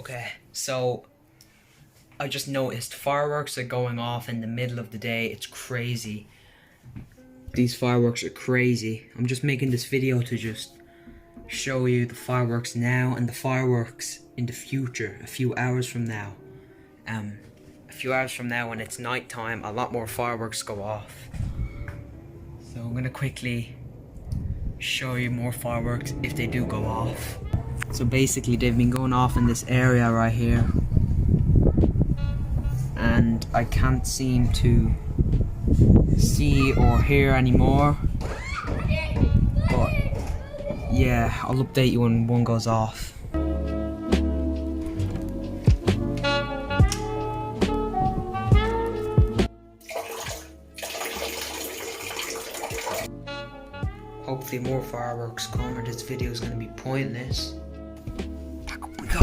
Okay, so I just noticed fireworks are going off in the middle of the day. It's crazy. These fireworks are crazy. I'm just making this video to just show you the fireworks now and the fireworks in the future, a few hours from now. A few hours from now when it's night time, a lot more fireworks go off. So I'm gonna quickly show you more fireworks if they do go off. So basically they've been going off in this area right here, and I can't seem to see or hear anymore. But yeah, I'll update you when one goes off. Hopefully more fireworks come, or this video is going to be pointless. Back up we go.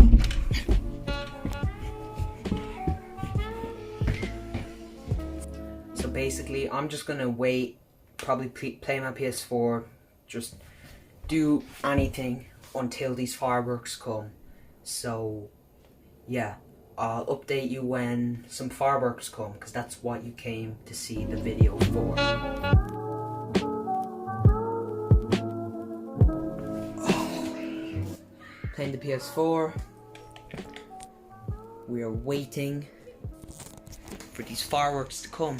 So basically, I'm just going to wait, probably play my PS4, just do anything until these fireworks come. So yeah, I'll update you when some fireworks come, because that's what you came to see the video for. Playing the PS4. We are waiting for these fireworks to come.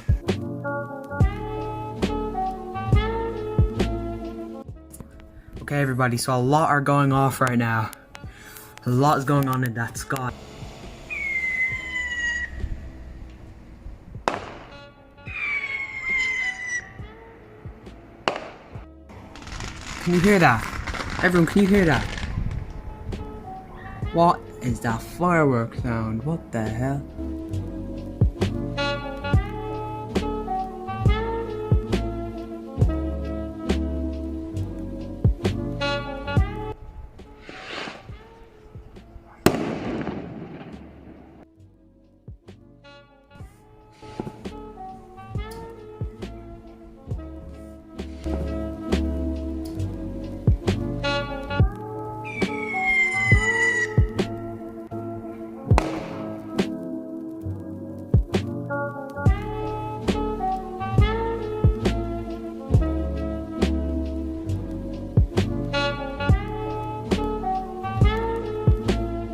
Okay everybody, so a lot are going off right now. A lot is going on in that sky. Can you hear that? Everyone, can you hear that? What is that firework sound? What the hell?